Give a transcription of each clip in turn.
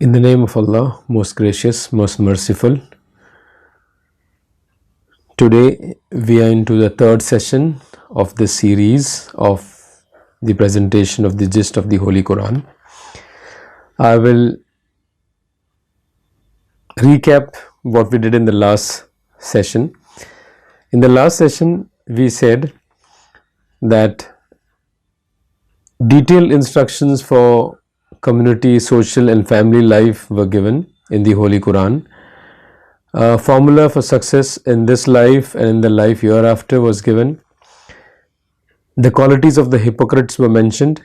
In the name of Allah, most gracious, most merciful. Today we are into the third session of this series of the presentation of the gist of the Holy Quran. I will recap what we did in the last session. In the last session we said that detailed instructions for community, social and family life were given in the Holy Quran. A formula for success in this life and in the life hereafter was given. The qualities of the hypocrites were mentioned.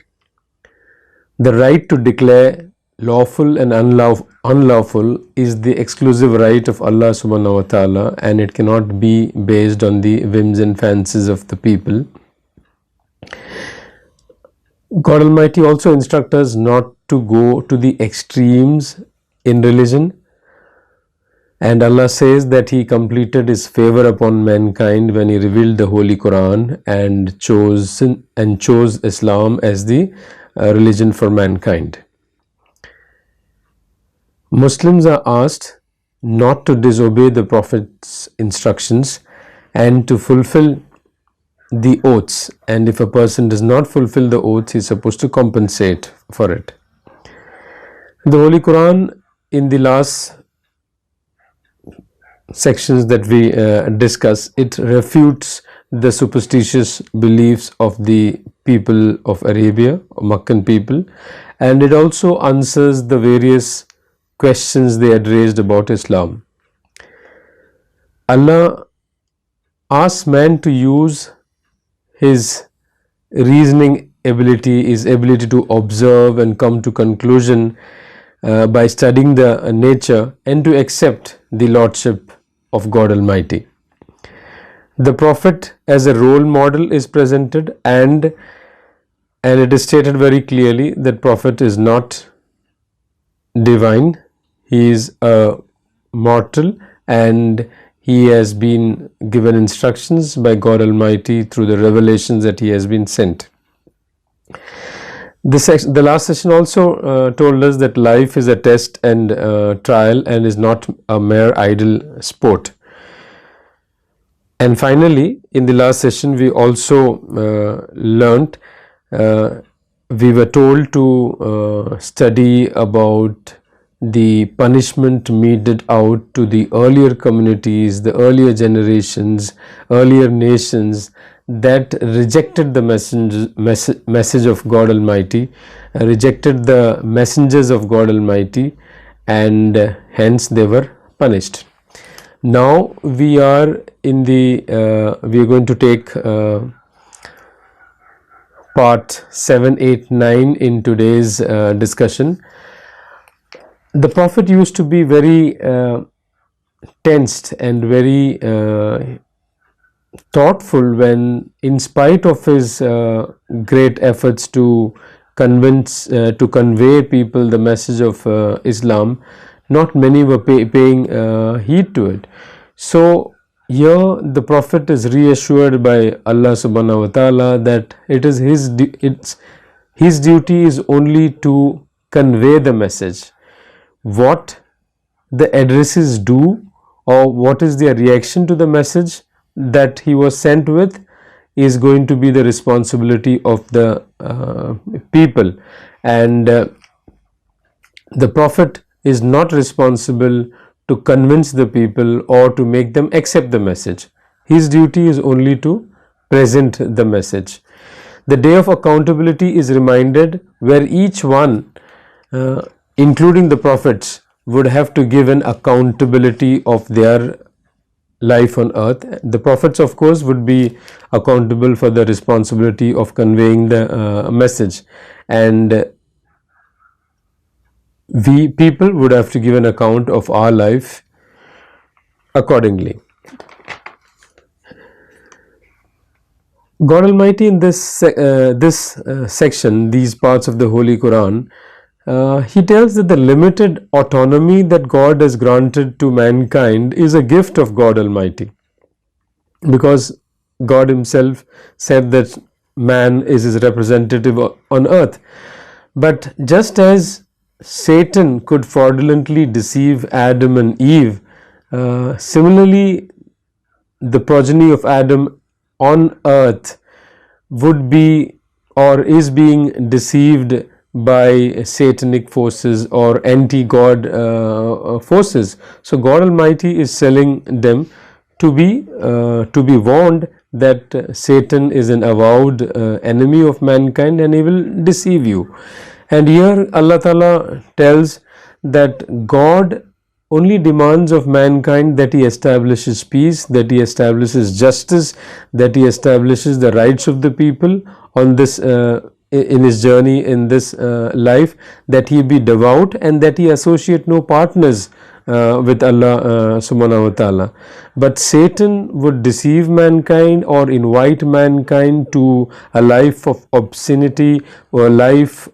The right to declare lawful and unlawful is the exclusive right of Allah subhanahu wa ta'ala, and it cannot be based on the whims and fancies of the people. God Almighty also instructs us not to go to the extremes in religion, and Allah says that He completed His favor upon mankind when He revealed the Holy Quran and chose Islam as the religion for mankind. Muslims are asked not to disobey the Prophet's instructions and to fulfill the oaths, and if a person does not fulfill the oaths, he is supposed to compensate for it. The Holy Quran, in the last sections that we discuss, it refutes the superstitious beliefs of the people of Arabia, Meccan people, and it also answers the various questions they had raised about Islam. Allah asks man to use his reasoning ability, his ability to observe and come to conclusion by studying the nature, and to accept the Lordship of God Almighty. The Prophet as a role model is presented, and it is stated very clearly that Prophet is not divine. He is a mortal, and he has been given instructions by God Almighty through the revelations that he has been sent. The last session also told us that life is a test and trial and is not a mere idle sport. And finally, in the last session, we also learnt, we were told to study about the punishment meted out to the earlier communities, the earlier generations, earlier nations that rejected the message of God Almighty, rejected the messengers of God Almighty, and hence they were punished. Now we are in the we are going to take part 7, 8, 9 in today's discussion. The Prophet used to be very tensed and very thoughtful when, in spite of his great efforts to convey people the message of Islam, not many were paying heed to it. So here the Prophet is reassured by Allah subhanahu wa ta'ala that it is his duty is only to convey the message. What the addresses do, or what is their reaction to the message that he was sent with, is going to be the responsibility of the people, and the Prophet is not responsible to convince the people or to make them accept the message. His duty is only to present the message. The day of accountability is reminded, where each one, including the prophets, would have to give an accountability of their life on earth. The prophets, of course, would be accountable for the responsibility of conveying the message, and we people would have to give an account of our life accordingly. God Almighty in this section, these parts of the Holy Quran, He tells that the limited autonomy that God has granted to mankind is a gift of God Almighty, because God Himself said that man is His representative on earth. But just as Satan could fraudulently deceive Adam and Eve, similarly, the progeny of Adam on earth would be or is being deceived by satanic forces or anti-God forces. So God Almighty is telling them to be warned that Satan is an avowed enemy of mankind and he will deceive you. And here Allah Ta'ala tells that God only demands of mankind that he establishes peace, that he establishes justice, that he establishes the rights of the people on this in his journey in this life, that he be devout and that he associate no partners with Allah subhanahu wa ta'ala. But Satan would deceive mankind or invite mankind to a life of obscenity or a life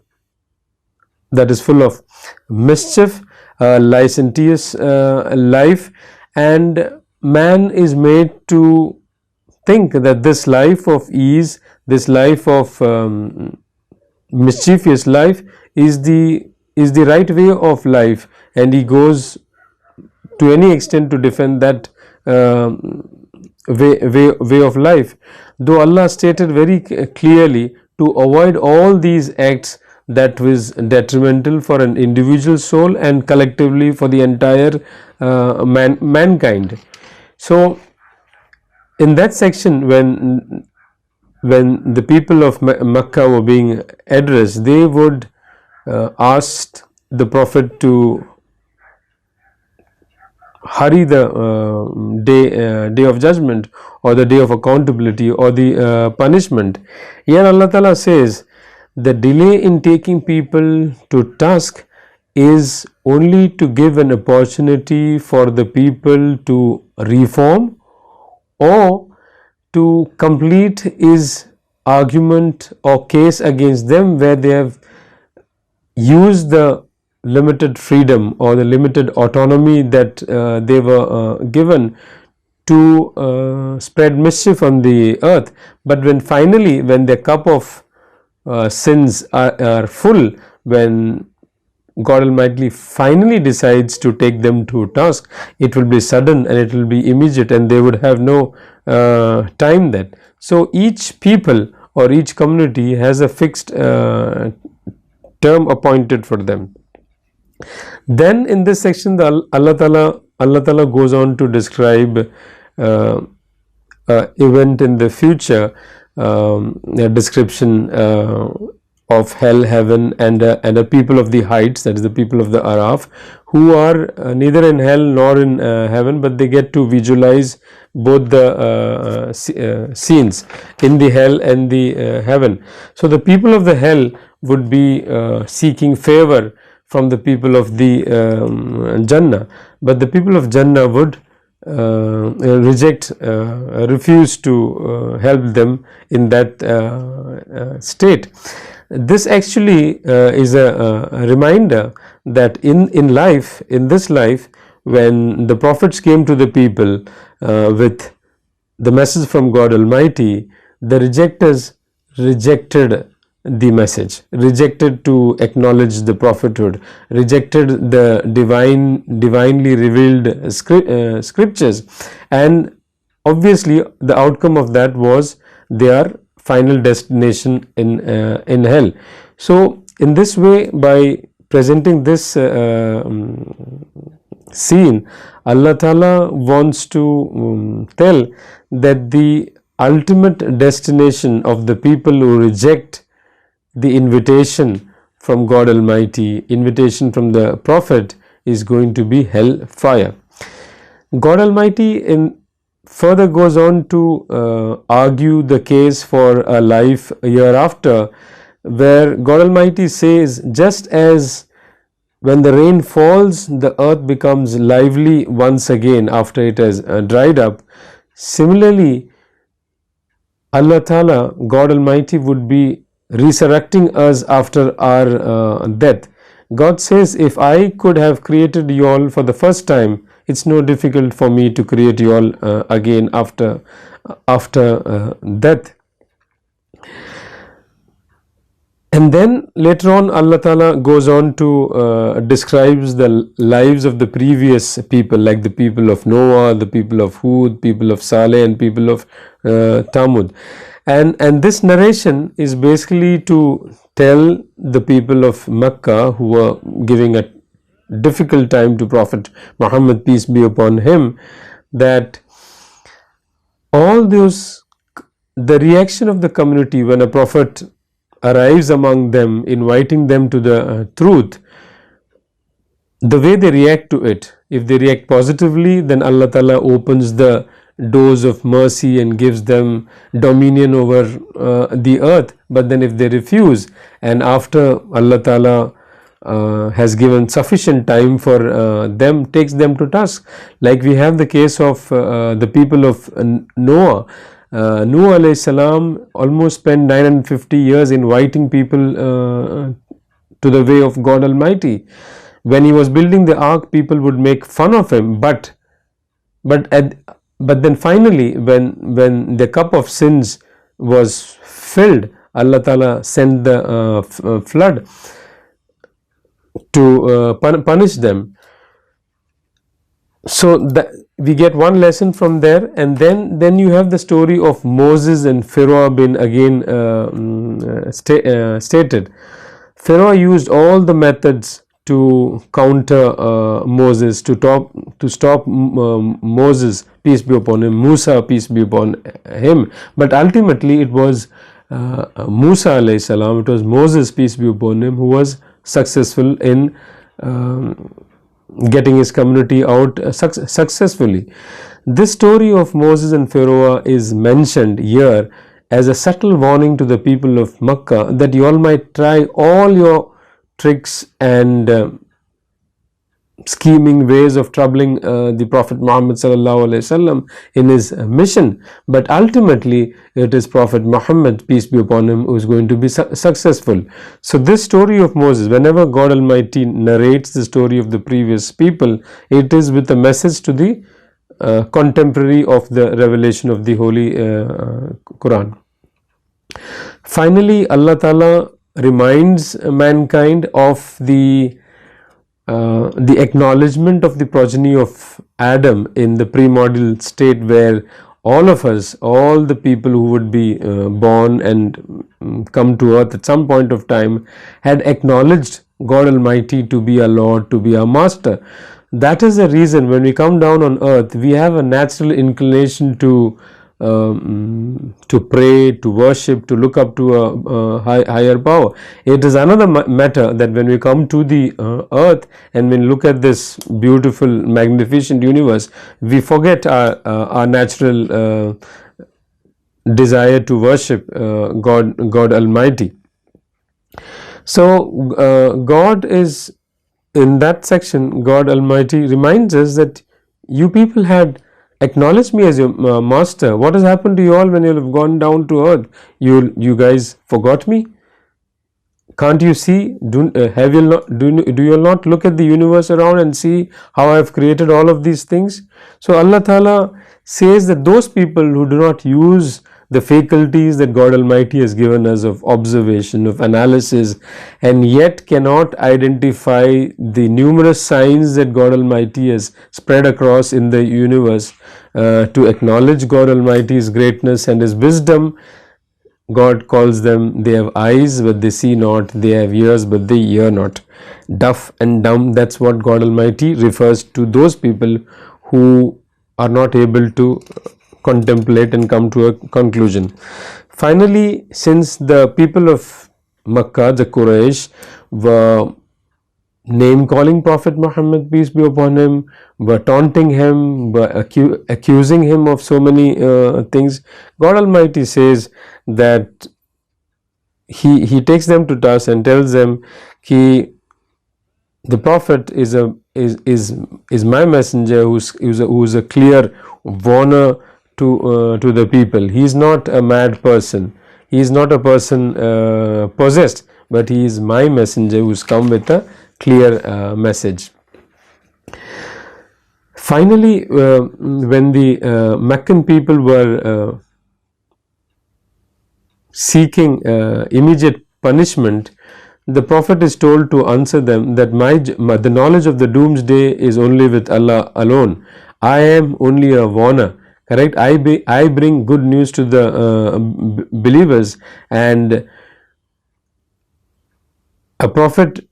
that is full of mischief, licentious life, and man is made to think that this life of ease, this life of mischievous life is the right way of life, and he goes to any extent to defend that way of life. Though Allah stated very clearly to avoid all these acts that was detrimental for an individual soul and collectively for the entire mankind. So in that section, when the people of Makkah were being addressed, they would ask the Prophet to hurry the day of judgment or the day of accountability or the punishment. Here Allah Ta'ala says the delay in taking people to task is only to give an opportunity for the people to reform or to complete his argument or case against them where they have used the limited freedom or the limited autonomy that they were given to spread mischief on the earth. But when finally, when their cup of sins are full, when God Almighty finally decides to take them to task, it will be sudden and it will be immediate, and they would have no time that. So each people or each community has a fixed term appointed for them. Then in this section, Allah Ta'ala goes on to describe event in the future, a description of hell, heaven, and a people of the heights, that is the people of the Araf, who are neither in hell nor in heaven, but they get to visualize both the scenes in the hell and the heaven. So the people of the hell would be seeking favor from the people of the Jannah, but the people of Jannah would refuse to help them in that state. This actually is a reminder that in life, in this life, when the prophets came to the people with the message from God Almighty, the rejectors rejected the message, rejected to acknowledge the prophethood, rejected the divinely revealed scriptures, and obviously the outcome of that was their final destination in hell. So in this way, by presenting this scene, Allah Ta'ala wants to tell that the ultimate destination of the people who reject the invitation from God Almighty, invitation from the Prophet, is going to be hell fire. God Almighty further goes on to argue the case for a life hereafter, where God Almighty says, just as when the rain falls, the earth becomes lively once again after it has dried up, similarly Allah Ta'ala, God Almighty, would be resurrecting us after our death. God says, if I could have created you all for the first time, it's no difficult for me to create you all again after death. And then later on Allah Ta'ala goes on to describes the lives of the previous people, like the people of Noah, the people of Hud, people of Saleh, and people of Tamud. And this narration is basically to tell the people of Mecca who were giving a difficult time to Prophet Muhammad, peace be upon him, that all those, the reaction of the community when a prophet arrives among them, inviting them to the truth, the way they react to it, if they react positively, then Allah Ta'ala opens the doors of mercy and gives them dominion over the earth. But then if they refuse, and after Allah Ta'ala has given sufficient time for them, takes them to task, like we have the case of the people of Noah. Nuh alayhi salam almost spent 950 years inviting people to the way of God Almighty. When he was building the ark, people would make fun of him, but then finally when the cup of sins was filled, Allah Ta'ala sent the flood to punish them. So we get one lesson from there, and then you have the story of Moses and Pharaoh being again stated. Pharaoh used all the methods to counter Moses, to stop Moses, peace be upon him, Musa, peace be upon him. But ultimately it was Musa alayhi salam, it was Moses, peace be upon him, who was successful in getting his community out successfully. This story of Moses and Pharaoh is mentioned here as a subtle warning to the people of Makkah that you all might try all your tricks and scheming ways of troubling the Prophet Muhammad sallallahu alaihi wasallam in his mission, but ultimately it is Prophet Muhammad, peace be upon him, who is going to be successful. So this story of Moses, whenever God Almighty narrates the story of the previous people, it is with a message to the contemporary of the revelation of the Holy Quran. Finally, Allah Ta'ala reminds mankind of the acknowledgement of the progeny of Adam in the primordial state, where all of us, all the people who would be born and come to earth at some point of time, had acknowledged God Almighty to be our Lord, to be our Master. That is the reason when we come down on earth, we have a natural inclination to pray, to worship, to look up to a higher power. It is another matter that when we come to the earth and when we look at this beautiful, magnificent universe, we forget our natural desire to worship God Almighty. So God is, in that section, God Almighty reminds us that you people had acknowledged me as your master. What has happened to you all when you have gone down to earth? You guys forgot me? Can't you see? Do you not look at the universe around and see how I have created all of these things? So Allah Ta'ala says that those people who do not use the faculties that God Almighty has given us of observation, of analysis, and yet cannot identify the numerous signs that God Almighty has spread across in the universe to acknowledge God Almighty's greatness and His wisdom. God calls them, they have eyes but they see not, they have ears but they hear not. Deaf and dumb, that's what God Almighty refers to those people who are not able to contemplate and come to a conclusion. Finally, since the people of Makkah, the Quraysh, were name calling Prophet Muhammad, peace be upon him, were taunting him, were accusing him of so many things, God Almighty says that He takes them to task and tells them the Prophet is my messenger who's a clear warner to the people. He is not a mad person. He is not a person possessed, but he is my messenger who's come with a clear message. Finally, when the Meccan people were seeking immediate punishment, the Prophet is told to answer them that the knowledge of the doomsday is only with Allah alone. I am only a warner. Correct? I bring good news to the believers, and a prophet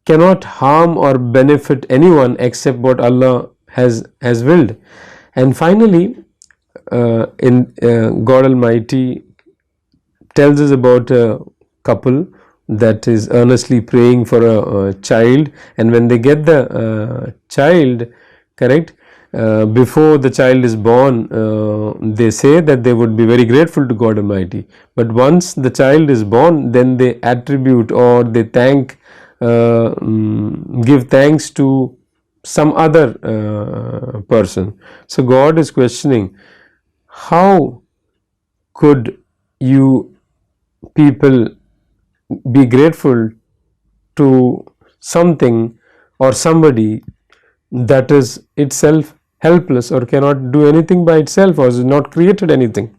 cannot harm or benefit anyone except what Allah has willed. And finally, God Almighty tells us about a couple that is earnestly praying for a child, and when they get the child, correct, before the child is born, they say that they would be very grateful to God Almighty, but once the child is born, then they attribute or they give thanks to some other person. So God is questioning, how could you people be grateful to something or somebody that is itself helpless or cannot do anything by itself or has not created anything?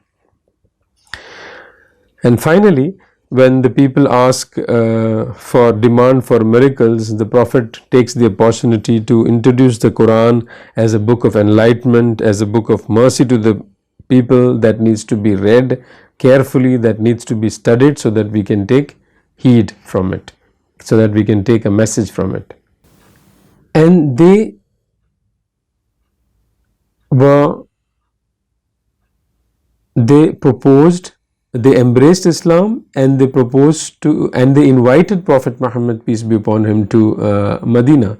And finally, when the people ask for demand for miracles, the Prophet takes the opportunity to introduce the Quran as a book of enlightenment, as a book of mercy to the people, that needs to be read carefully, that needs to be studied, so that we can take heed from it, so that we can take a message from it. And they embraced Islam, and they invited Prophet Muhammad, peace be upon him, to Medina.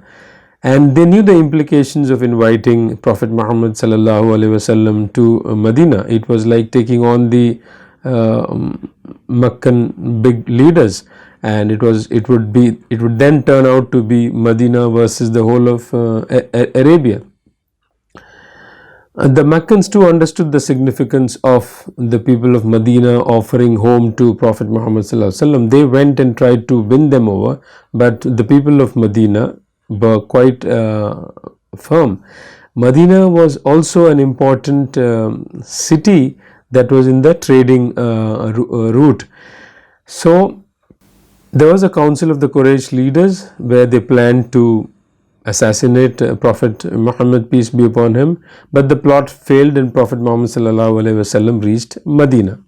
And they knew the implications of inviting Prophet Muhammad sallallahu alaihi wasallam to Medina. It was like taking on the Meccan big leaders, and it would then turn out to be Medina versus the whole of Arabia. The Meccans too understood the significance of the people of Medina offering home to Prophet Muhammad sallallahu alaihi wasallam. They went and tried to win them over, but the people of Medina were quite firm. Medina was also an important city that was in the trading route. So there was a council of the Quraysh leaders where they planned to assassinate Prophet Muhammad, peace be upon him, but the plot failed and Prophet Muhammad sallallahu alaihi wasallam reached Medina.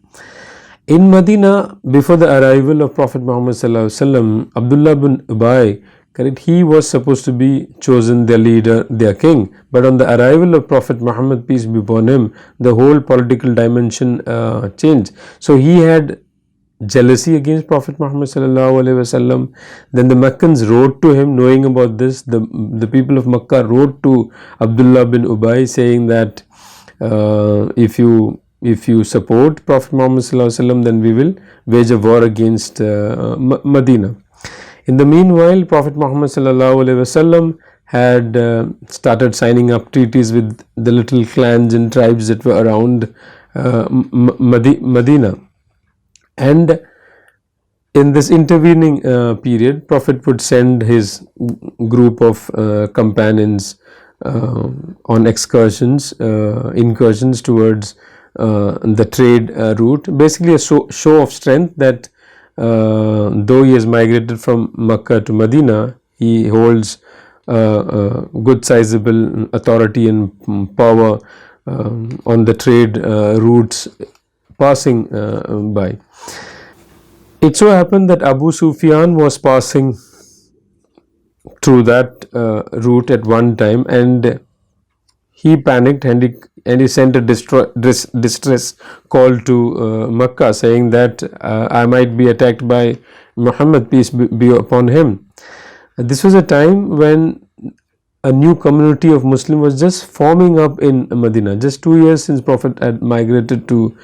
In Medina, before the arrival of Prophet Muhammad sallallahu alaihi wasallam, Abdullah bin Ubay, correct, he was supposed to be chosen their leader, their king, but on the arrival of Prophet Muhammad, peace be upon him, the whole political dimension changed. So he had jealousy against Prophet Muhammad sallallahu alaihi wasallam. Then the Meccans wrote to him, knowing about this. The people of Makkah wrote to Abdullah bin Ubay saying that if you support Prophet Muhammad sallallahu alaihi wasallam, then we will wage a war against Medina. In the meanwhile, Prophet Muhammad sallallahu alaihi wasallam had started signing up treaties with the little clans and tribes that were around Medina. And in this intervening period, Prophet would send his group of companions on incursions towards the trade route. Basically a show of strength that though he has migrated from Makkah to Medina, he holds good sizable authority and power on the trade routes passing by. It so happened that Abu Sufyan was passing through that route at one time, and he panicked and he sent a distress call to Makkah, saying that I might be attacked by Muhammad, peace be upon him. This was a time when a new community of Muslims was just forming up in Medina. Just 2 years since Prophet had migrated to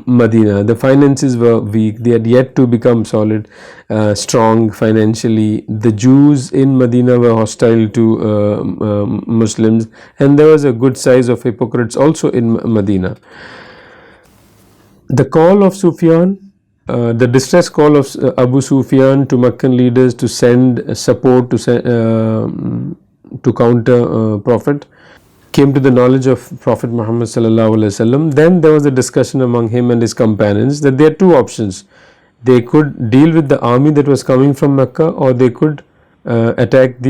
Medina. The finances were weak. They had yet to become solid, strong financially. The Jews in Medina were hostile to Muslims, and there was a good size of hypocrites also in Medina. The call of Sufyan, the distress call of Abu Sufyan to Meccan leaders to send support to counter Prophet, came to the knowledge of Prophet Muhammad sallallahu alaihi wasallam. Then there was a discussion among him and his companions that there are two options. They could deal with the army that was coming from Mecca, or they could attack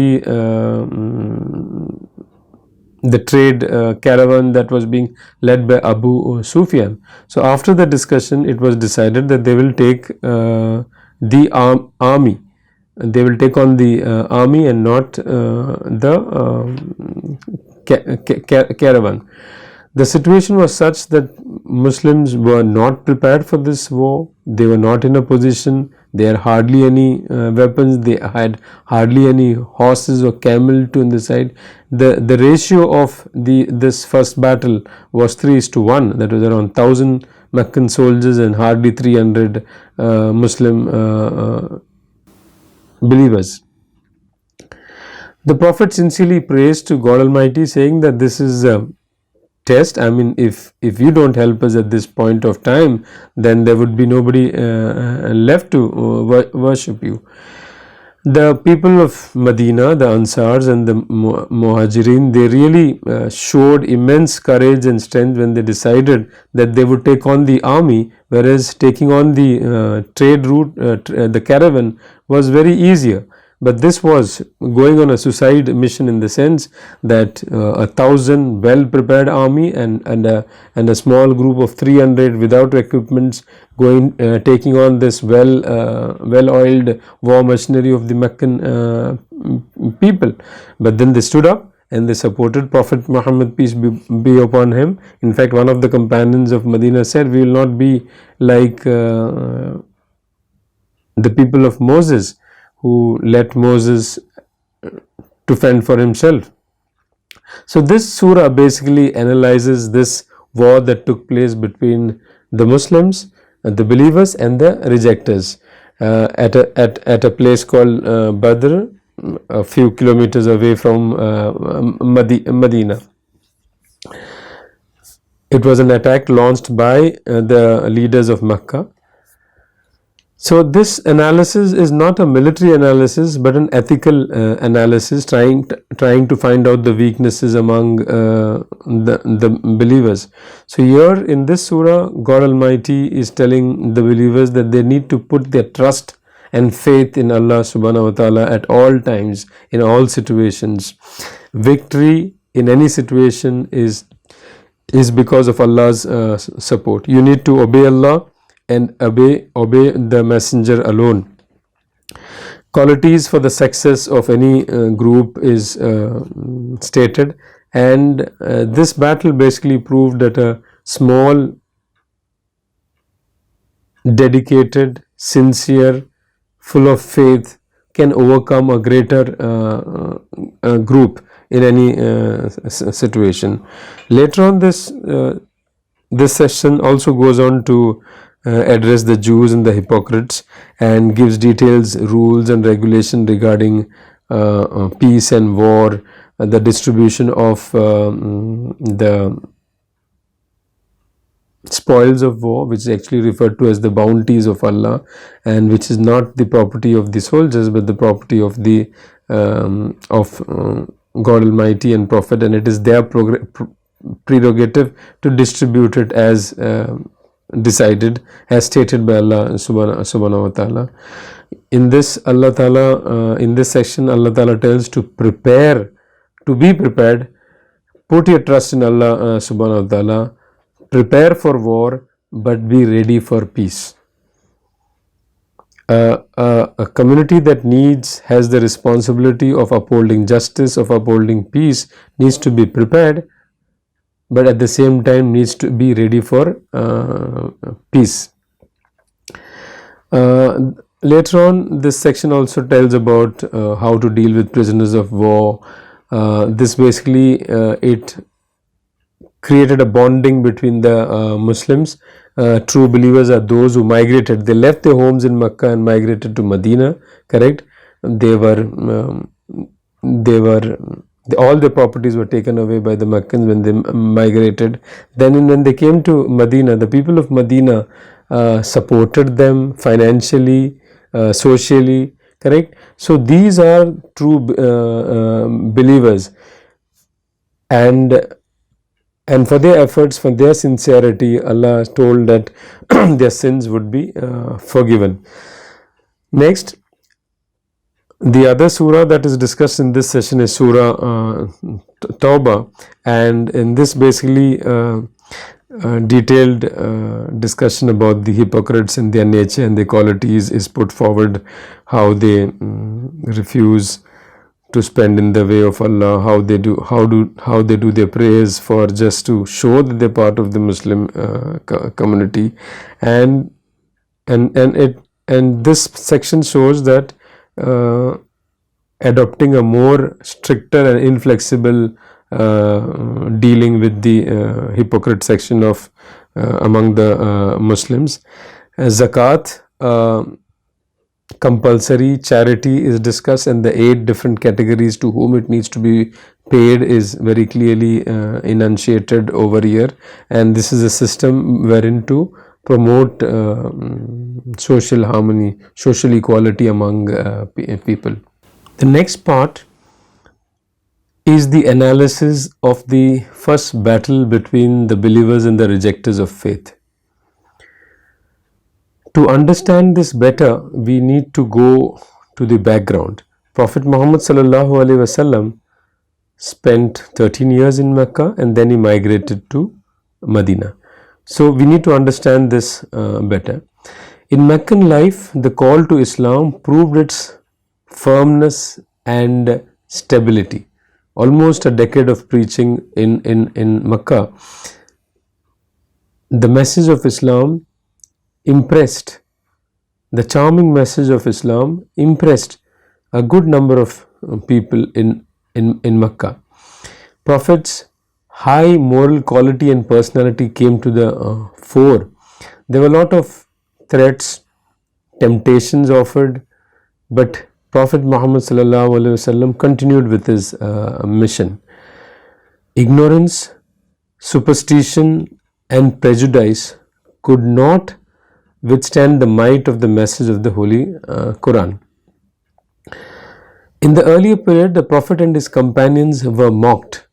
the trade caravan that was being led by Abu Sufyan. So after the discussion, it was decided that they will take the army. They will take on the army and not the caravan. The situation was such that Muslims were not prepared for this war. They were not in a position. They had hardly any weapons. They had hardly any horses or camel to on the side. The ratio of this first battle was 3:1. That was around 1,000 Meccan soldiers and hardly 300 Muslim believers. The Prophet sincerely praised to God Almighty, saying that this is a test. I mean, if you don't help us at this point of time, then there would be nobody left to worship you. The people of Medina, the Ansars and the Muhajirin, they really showed immense courage and strength when they decided that they would take on the army, whereas taking on the trade route, the caravan, was very easier. But this was going on a suicide mission, in the sense that 1,000 well prepared army and a small group of 300 without equipments going taking on this well oiled war machinery of the Meccan people. But then they stood up and they supported Prophet Muhammad, peace be upon him. In fact, one of the companions of Medina said, "We will not be like the people of Moses, who let Moses to fend for himself." So this surah basically analyzes this war that took place between the Muslims, the believers and the rejectors at a place called Badr, a few kilometers away from Medina. It was an attack launched by the leaders of Mecca. So this analysis is not a military analysis, but an ethical analysis, trying to find out the weaknesses among the believers. So here in this surah, God Almighty is telling the believers that they need to put their trust and faith in Allah subhanahu wa ta'ala at all times, in all situations. Victory in any situation is because of Allah's support. You need to obey Allah and obey the messenger alone. Qualities for the success of any group is stated, and this battle basically proved that a small, dedicated, sincere, full of faith can overcome a greater group in any situation. Later on, this session also goes on to address the Jews and the hypocrites, and gives details, rules and regulation regarding peace and war, the distribution of the spoils of war, which is actually referred to as the bounties of Allah, and which is not the property of the soldiers but the property of the God Almighty and Prophet, and it is their prerogative to distribute it as decided, as stated by Allah subhanahu wa ta'ala. In this in this section, Allah Ta'ala tells to be prepared, put your trust in Allah subhanahu wa ta'ala, prepare for war, but be ready for peace. A community that has the responsibility of upholding justice, of upholding peace, needs to be prepared, but at the same time needs to be ready for peace. Later on, this section also tells about how to deal with prisoners of war. This basically it created a bonding between the Muslims. True believers are those who migrated. They left their homes in Mecca and migrated to Medina. Correct? All their properties were taken away by the Meccans when they migrated. Then when they came to Medina, the people of Medina supported them financially, socially. Correct? So these are true believers, and And for their efforts, for their sincerity, Allah told that their sins would be forgiven. Next, the other surah that is discussed in this session is Surah Tawbah, and in this basically detailed discussion about the hypocrites and their nature and their qualities is put forward, how they refuse to spend in the way of Allah, how they do their prayers for just to show that they're part of the Muslim community, and this section shows that adopting a more stricter and inflexible dealing with the hypocrite section of among the Muslims. Zakat, compulsory charity is discussed, and the 8 different categories to whom it needs to be paid is very clearly enunciated over here, and this is a system wherein to promote social harmony, social equality among people. The next part is the analysis of the first battle between the believers and the rejectors of faith. To understand this better, we need to go to the background. Prophet Muhammad sallallahu alaihi wasallam spent 13 years in Mecca, and then he migrated to Medina. So we need to understand this better. In Meccan life, the call to Islam proved its firmness and stability. Almost a decade of preaching in Mecca, the message of Islam impressed, the charming message of Islam impressed a good number of people in Mecca. Prophet's high moral quality and personality came to the fore. There were a lot of threats, temptations offered, but Prophet Muhammad sallallahu alaihi wasallam continued with his mission. Ignorance, superstition and prejudice could not withstand the might of the message of the Holy Quran. In the earlier period, the Prophet and his companions were mocked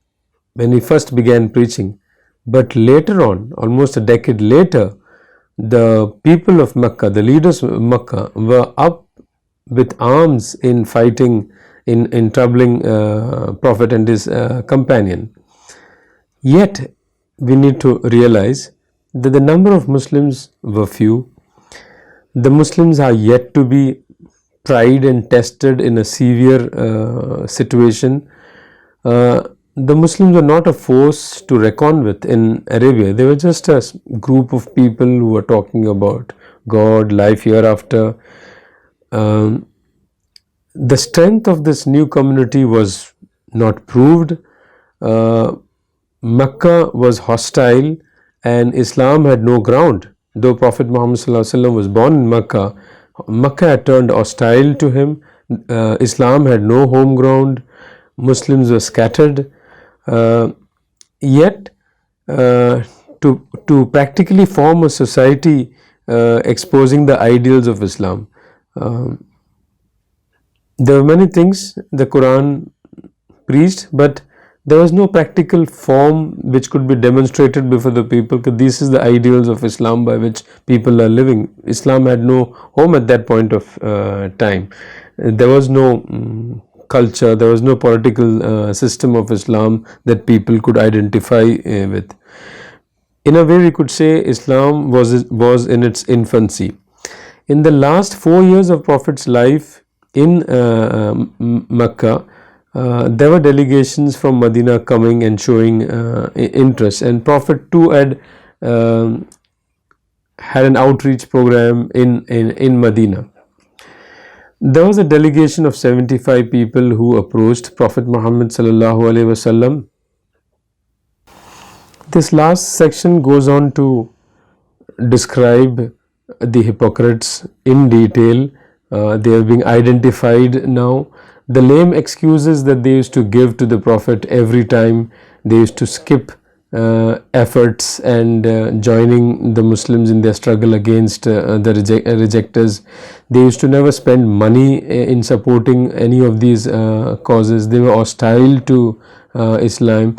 when he first began preaching, but later on, almost a decade later, the people of Mecca, the leaders of Mecca, were up with arms in fighting, in troubling Prophet and his companion. Yet, we need to realize that the number of Muslims were few. The Muslims are yet to be tried and tested in a severe situation. The Muslims were not a force to reckon with in Arabia. They were just a group of people who were talking about God, life hereafter. The strength of this new community was not proved. Mecca was hostile and Islam had no ground. Though Prophet Muhammad was born in Mecca, Mecca had turned hostile to him. Islam had no home ground. Muslims were scattered. Yet, to practically form a society exposing the ideals of Islam, there were many things the Quran preached, but there was no practical form which could be demonstrated before the people. This is the ideals of Islam by which people are living. Islam had no home at that point of time. There was no culture, there was no political system of Islam that people could identify with. In a way, we could say Islam was in its infancy. In the last 4 years of Prophet's life in Mecca, there were delegations from Medina coming and showing interest, and Prophet too had an outreach program in Medina. There was a delegation of 75 people who approached Prophet Muhammad sallallahu alaihi wasallam. This last section goes on to describe the hypocrites in detail. They are being identified now. The lame excuses that they used to give to the Prophet every time they used to skip efforts and joining the Muslims in their struggle against the rejectors. They used to never spend money in supporting any of these causes. They were hostile to Islam.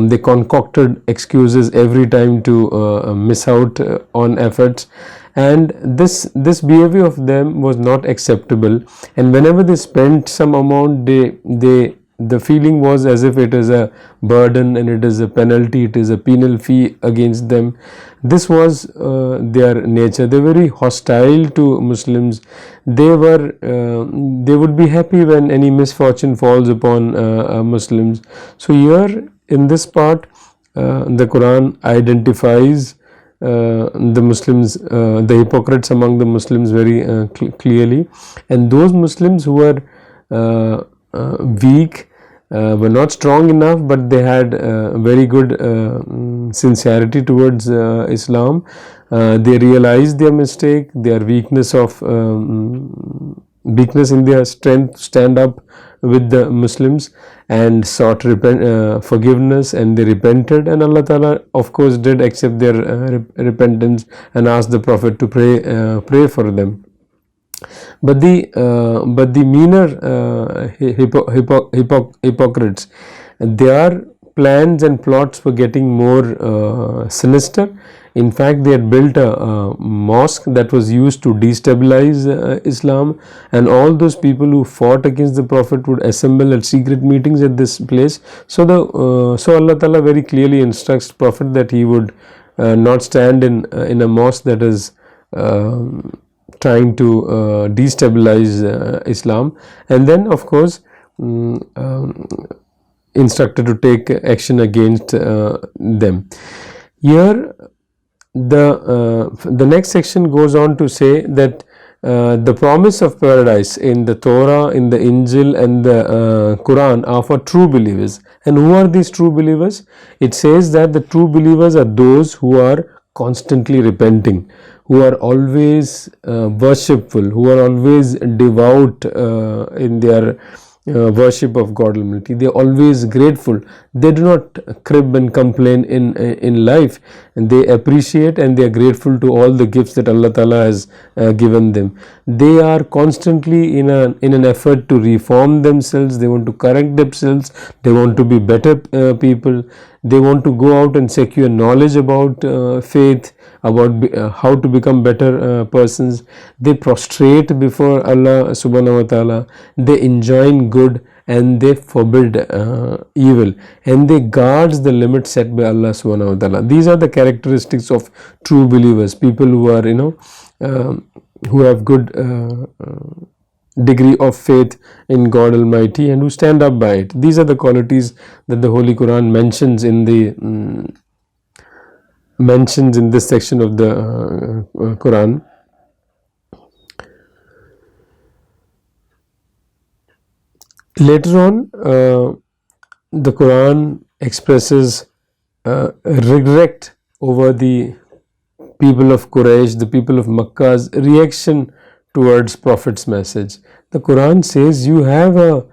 They concocted excuses every time to miss out on efforts, and this behavior of them was not acceptable. And whenever they spent some amount, they the feeling was as if it is a burden and it is a penalty, it is a penal fee against them. This was their nature. They were very hostile to Muslims. They would be happy when any misfortune falls upon Muslims. So here in this part, the Quran identifies the Muslims, the hypocrites among the Muslims very clearly, and those Muslims who were weak, were not strong enough, but they had very good sincerity towards Islam. They realized their mistake, their weakness in their strength to stand up with the Muslims, and sought forgiveness, and they repented, and Allah Ta'ala of course did accept their repentance and asked the Prophet to pray for them. But the meaner hypocrites, their plans and plots were getting more sinister. In fact, they had built a mosque that was used to destabilize Islam, and all those people who fought against the Prophet would assemble at secret meetings at this place. So Allah Ta'ala very clearly instructs Prophet that he would not stand in a mosque that is trying to destabilize Islam, and then of course instructed to take action against them. Here the next section goes on to say that the promise of paradise in the Torah, in the Injil and the Quran are for true believers. And who are these true believers? It says that the true believers are those who are constantly repenting, who are always worshipful, who are always devout in their worship of God Almighty. They are always grateful. They do not crib and complain in life, and they appreciate and they are grateful to all the gifts that Allah Ta'ala has given them. They are constantly in an effort to reform themselves. They want to correct themselves. They want to be better people. They want to go out and secure knowledge about faith, about how to become better persons. They prostrate before Allah Subhanahu wa Ta'ala. They enjoin good and they forbid evil, and they guard the limits set by Allah Subhanahu wa Ta'ala. These are the characteristics of true believers, people who are who have good degree of faith in God Almighty and who stand up by it. These are the qualities that the Holy Quran mentions in this section of the Quran. Later on, the Quran expresses regret over the people of Quraysh, the people of Makkah's reaction towards Prophet's message. The Quran says, you have a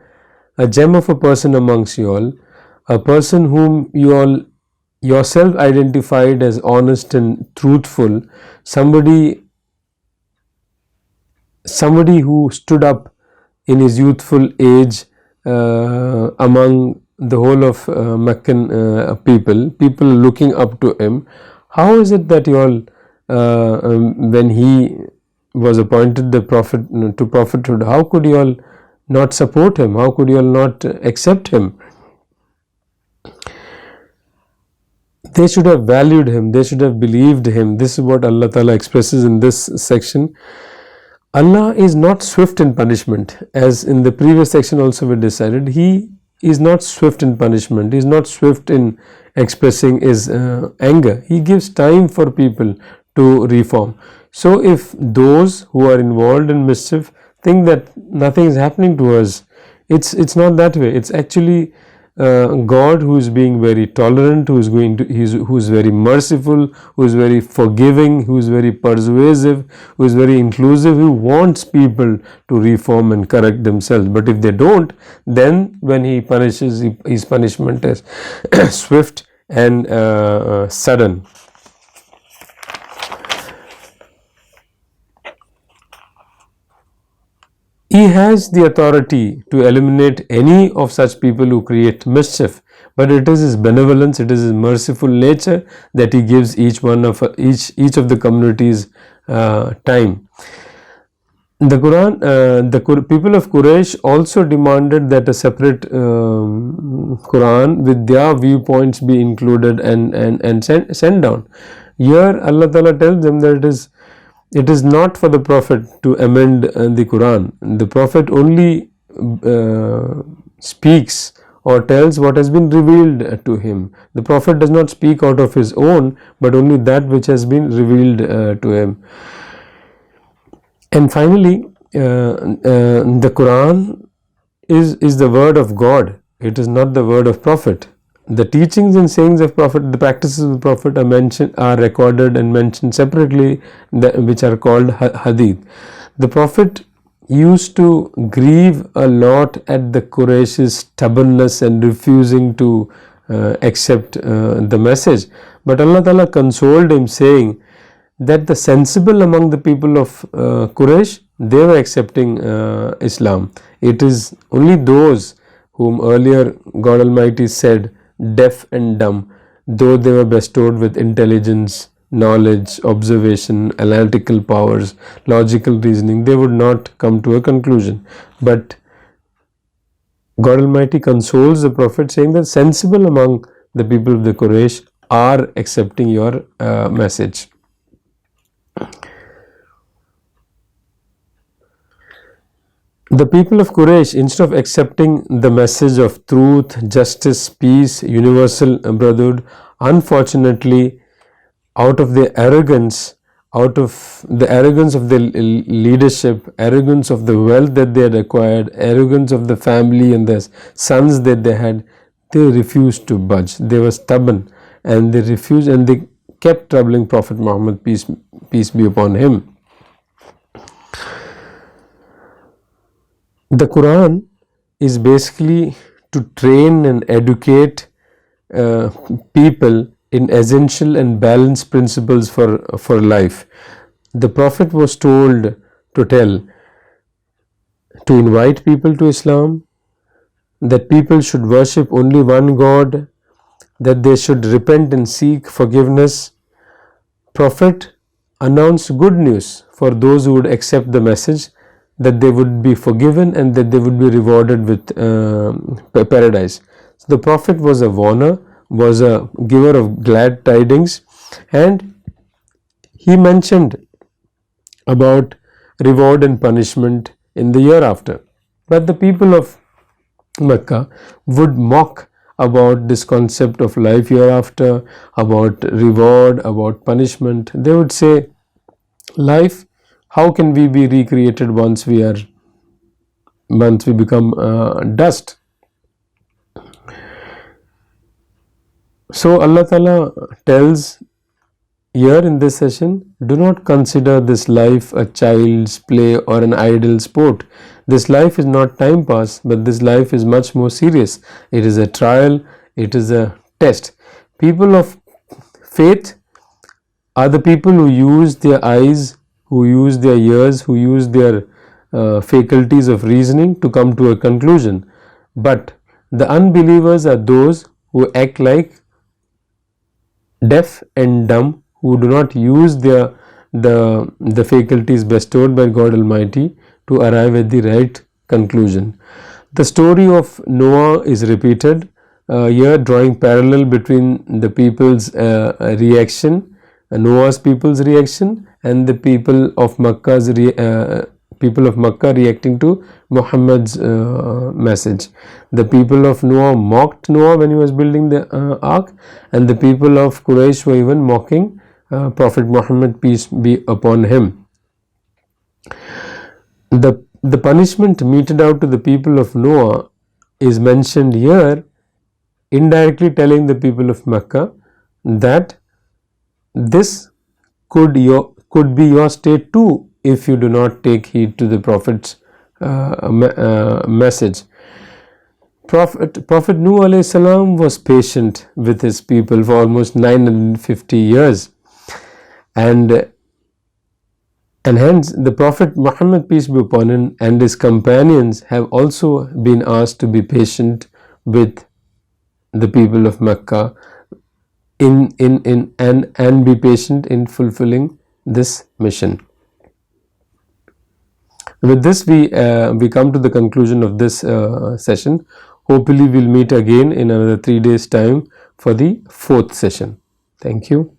gem of a person amongst you all, a person whom you all yourself identified as honest and truthful, somebody who stood up in his youthful age among the whole of Meccan people looking up to him. How is it that you all, when he was appointed the prophet to prophethood, how could you all not support him? How could you all not accept him? They should have valued him. They should have believed him. This is what Allah Ta'ala expresses in this section. Allah is not swift in punishment, as in the previous section also we decided. He is not swift in punishment. He is not swift in expressing his anger. He gives time for people to reform. So if those who are involved in mischief think that nothing is happening to us, it's not that way. It's actually God who is being very tolerant, who is very merciful, who is very forgiving, who is very persuasive, who is very inclusive, who wants people to reform and correct themselves. But if they don't, then when he punishes, his punishment is swift and sudden. He has the authority to eliminate any of such people who create mischief, but it is His benevolence, it is His merciful nature that He gives each of the communities time. The Quran, people of Quraysh also demanded that a separate Quran with their viewpoints be included and sent down. Here Allah Ta'ala tells them that it is not for the Prophet to amend the Quran. The Prophet only speaks or tells what has been revealed to him. The Prophet does not speak out of his own, but only that which has been revealed to him. And finally, the Quran is the word of God. It is not the word of Prophet. The teachings and sayings of Prophet, the practices of the Prophet are recorded and mentioned separately, which are called hadith. The Prophet used to grieve a lot at the Quraysh's stubbornness and refusing to accept the message. But Allah Ta'ala consoled him, saying that the sensible among the people of Quraysh, they were accepting Islam. It is only those whom earlier God Almighty said deaf and dumb, though they were bestowed with intelligence, knowledge, observation, analytical powers, logical reasoning, they would not come to a conclusion. But God Almighty consoles the Prophet, saying that sensible among the people of the Quraysh are accepting your message. The people of Quraysh, instead of accepting the message of truth, justice, peace, universal brotherhood, unfortunately, out of their arrogance, out of the arrogance of their leadership, arrogance of the wealth that they had acquired, arrogance of the family and the sons that they had, they refused to budge. They were stubborn and they refused, and they kept troubling Prophet Muhammad, peace be upon him. The Quran is basically to train and educate people in essential and balanced principles for life. The Prophet was told to invite people to Islam, that people should worship only one God, that they should repent and seek forgiveness. Prophet announced good news for those who would accept the message, that they would be forgiven and that they would be rewarded with paradise. So the Prophet was a warner, was a giver of glad tidings, and he mentioned about reward and punishment in the year after. But the people of Mecca would mock about this concept of life hereafter, about reward, about punishment. They would say, life, how can we be recreated once we become dust? So Allah Ta'ala tells here in this session, do not consider this life a child's play or an idle sport. This life is not time pass, but this life is much more serious. It is a trial, it is a test. People of faith are the people who use their eyes, who use their ears, who use their faculties of reasoning to come to a conclusion. But the unbelievers are those who act like deaf and dumb, who do not use the faculties bestowed by God Almighty to arrive at the right conclusion. The story of Noah is repeated here, drawing parallel between the people's reaction, Noah's people's reaction, and the people of Makkah reacting to Muhammad's message. The people of Noah mocked Noah when he was building the ark, and the people of Quraysh were even mocking Prophet Muhammad, peace be upon him. The punishment meted out to the people of Noah is mentioned here, indirectly telling the people of Mecca that this could be your state too if you do not take heed to the Prophet's message. Prophet Nuh alayhi salam was patient with his people for almost 950 years, and hence the Prophet Muhammad, peace be upon him, and his companions have also been asked to be patient with the people of Mecca and be patient in fulfilling this mission. With this, we come to the conclusion of this session. Hopefully, we'll meet again in another 3 days' time for the fourth session. Thank you.